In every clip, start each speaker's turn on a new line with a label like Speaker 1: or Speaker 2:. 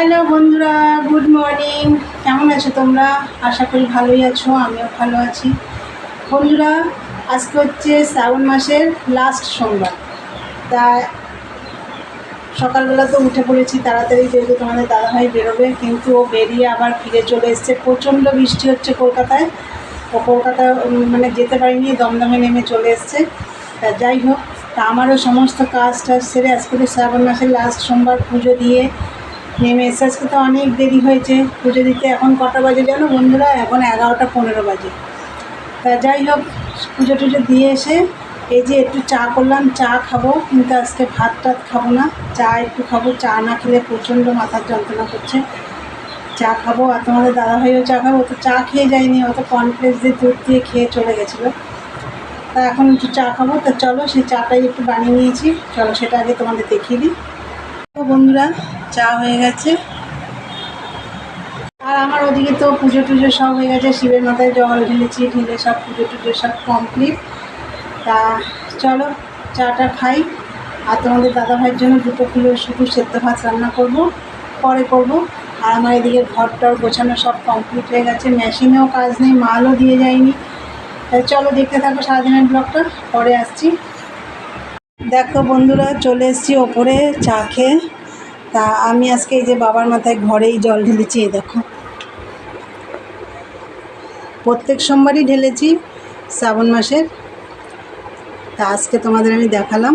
Speaker 1: Hello বন্ধুরা, good morning. কেমন আছো তোমরা? আশা করি ভালোই আছো, আমিও ভালো আছি। বন্ধুরা, আজকে হচ্ছে শ্রাবণ মাসের লাস্ট সোমবার। তা সকালবেলা তো উঠে পড়েছি তাড়াতাড়ি, যেহেতু তোমাদের দাদাভাই বেরোবে, কিন্তু ও বেরিয়ে আবার ফিরে চলে এসছে। প্রচণ্ড বৃষ্টি হচ্ছে কলকাতায়। ও কলকাতায় মানে যেতে পারিনি, দমদমে নেমে চলে এসছে। তা যাই হোক, তা আমারও সমস্ত কাজ টাজ সেরে আজকে তো শ্রাবণ মাসের লাস্ট সোমবার, পুজো দিয়ে নেমে এসে আজকে তো অনেক দেরি হয়েছে পুজো দিতে। এখন কটা বাজে জানো বন্ধুরা? এখন 11টা 15 বাজে। তা যাই হোক, পুজো টুজো দিয়ে এসে এই যে একটু চা করলাম, চা খাবো, কিন্তু আজকে ভাত টাত খাবো না, চা একটু খাবো। চা না খেলে প্রচণ্ড মাথার যন্ত্রণা করছে। চা খাবো, আর তোমাদের দাদাভাইও চা খাবো। তো চা খেয়ে যায়নি, অত কর্নফ্লেক্স দিয়ে দুধ দিয়ে খেয়ে চলে গেছিলো। তা এখন একটু চা খাবো। তো চলো, সেই চাটাই একটু বানিয়ে নিয়েছি, চলো সেটা আগে তোমাদের দেখিয়ে দিই। তো বন্ধুরা, চা হয়ে গেছে, আর আমার ওদিকে তো পুজো টুজো সব হয়ে গেছে। শিবের মাথায় জল ঢেলেছি, ঢেলে সব পুজো টুজো সব কমপ্লিট। তা চলো চাটা খাই। আর তোমাদের দাদাভাইয়ের জন্য দুটো কিলো শুধু সেদ্ধ ভাত রান্না করব, পরে করব। আর আমার এদিকে ঘরটার গোছানো সব কমপ্লিট হয়ে গেছে, মেশিনেও কাজ নেই, মালও দিয়ে যায়নি। তাই চলো দেখতে থাকো সারাদিনের ব্লগটা, পরে আসছি। দেখো বন্ধুরা, চলে এসেছি ওপরে চা খেয়ে। তা আমি আজকে এই যে বাবার মাথায় ঘরেই জল ঢেলেছি, এই দেখো। প্রত্যেক সোমবারই ঢেলেছি শ্রাবণ মাসের। তা আজকে তোমাদের আমি দেখালাম।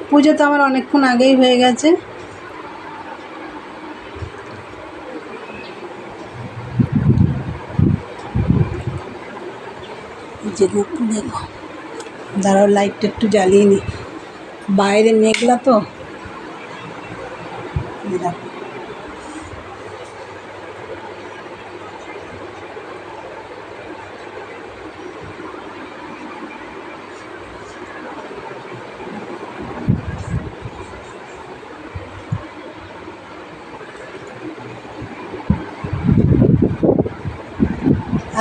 Speaker 1: পুজো তো আমার অনেকক্ষণ আগেই হয়ে গেছে। যে দেখো, দাঁড়াও লাইটটা একটু জ্বালিয়ে নি, বাইরে মেঘলা তো। দেখো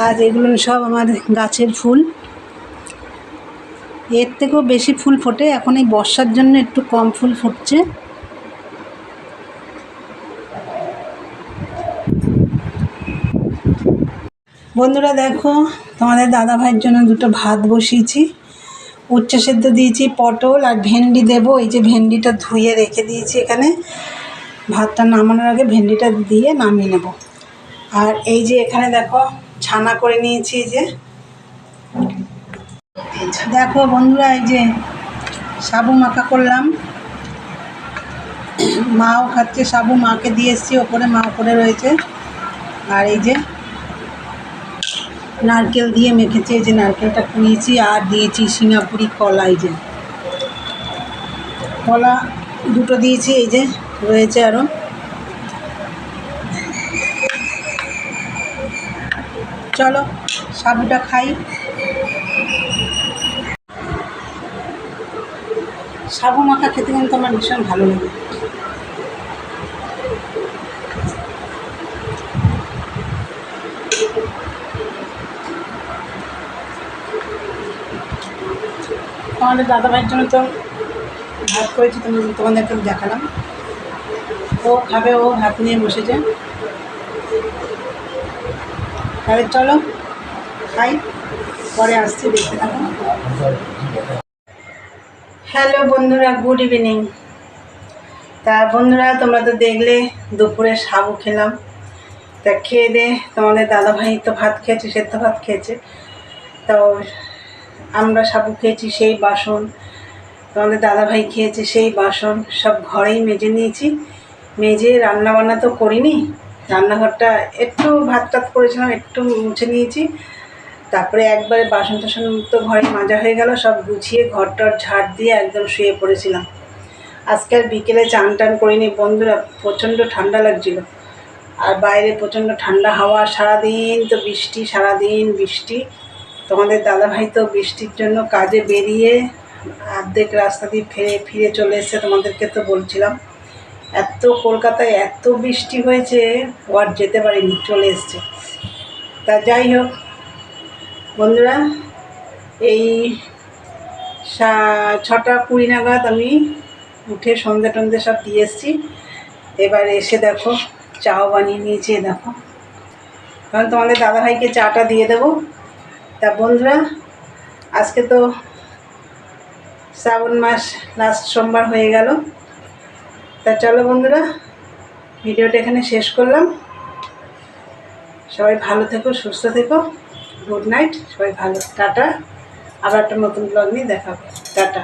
Speaker 1: আর এগুলো সব আমার গাছের ফুল। এর থেকেও বেশি ফুল ফোটে, এখন এই বর্ষার জন্য একটু কম ফুল ফুটছে। বন্ধুরা দেখো, তোমাদের দাদাভাইয়ের জন্য দুটো ভাত বসিয়েছি। উচ্ছে সেদ্ধ দিয়েছি, পটল আর ভেন্ডি দেবো। এই যে ভেন্ডিটা ধুয়ে রেখে দিয়েছি এখানে, ভাতটা নামানোর আগে ভেন্ডিটা দিয়ে নামিয়ে নেব। আর এই যে এখানে দেখো ছানা করে নিয়েছি। এই যে দেখো বন্ধুরা, এই যে সাবু মাখা করলাম, মাও খাচ্ছে সাবু, মাকে দিয়ে এসছি ওপরে, মা ওপরে রয়েছে। আর এই যে নারকেল দিয়ে মেখেছি, এই যে নারকেলটা কুড়িয়েছি, আর দিয়েছি সিঙ্গাপুরি কলা। এই যে কলা দুটো দিয়েছি, এই যে রয়েছে আরও। চলো সাবুটা খাই। সাবু মাখা খেতে কিন্তু আমার ভীষণ ভালো লাগে। আমাদের দাদাভাইয়ের জন্য তো ভাত করেছি, তোমাদেরকে দেখালাম। ও খাবে, ও ভাত নিয়ে বসেছে। তাহলে চলো খাই, পরে আসছি, দেখতে থাকো। হ্যালো বন্ধুরা, গুড ইভিনিং। তা বন্ধুরা, তোমরা তো দেখলে দুপুরে সাবু খেলাম। তা খেয়ে দে তোমাদের দাদাভাই তো ভাত খেয়েছে, সেদ্ধ ভাত খেয়েছে। তো আমরা সাবু খেয়েছি সেই বাসন, তোমাদের দাদাভাই খেয়েছে সেই বাসন, সব ঘরেই মেজে নিয়েছি। মেজে রান্নাবান্না তো করিনি, রান্নাঘরটা একটু ভাত টাত করেছিলাম, একটু মুছে নিয়েছি। তারপরে একবারে বাসন টাসন তো ঘরে মাজা হয়ে গেল, সব গুছিয়ে ঘরটার ঝাড় দিয়ে একদম শুয়ে পড়েছিলাম। আজকে আর বিকেলে চান টান করিনি বন্ধুরা, প্রচণ্ড ঠান্ডা লাগছিল। আর বাইরে প্রচণ্ড ঠান্ডা হাওয়া, সারাদিন তো বৃষ্টি, সারাদিন বৃষ্টি। তোমাদের দাদাভাই তো বৃষ্টির জন্য কাজে বেরিয়ে অর্ধেক রাস্তা দিয়ে ফিরে চলে এসেছে। তোমাদেরকে তো বলছিলাম, এত কলকাতায় এত বৃষ্টি হয়েছে, ও আর যেতে পারিনি, চলে এসছে। তা যাই হোক বন্ধুরা, এই 6টা 20 নাগাদ আমি উঠে সন্ধ্যে টন্ধে সব দিয়ে এসেছি। এবার এসে দেখো চাও বানিয়ে নিয়েছি, দেখো কারণ তোমাদের দাদাভাইকে চাটা দিয়ে দেবো। তা বন্ধুরা, আজকে তো শ্রাবণ মাস লাস্ট সোমবার হয়ে গেল। তা চলো বন্ধুরা, ভিডিওটা এখানে শেষ করলাম। সবাই ভালো থেকো, সুস্থ থেকো, গুড নাইট, সবাই ভালো, টাটা। আবার একটা নতুন ব্লগ নিয়ে দেখা হবে, টাটা।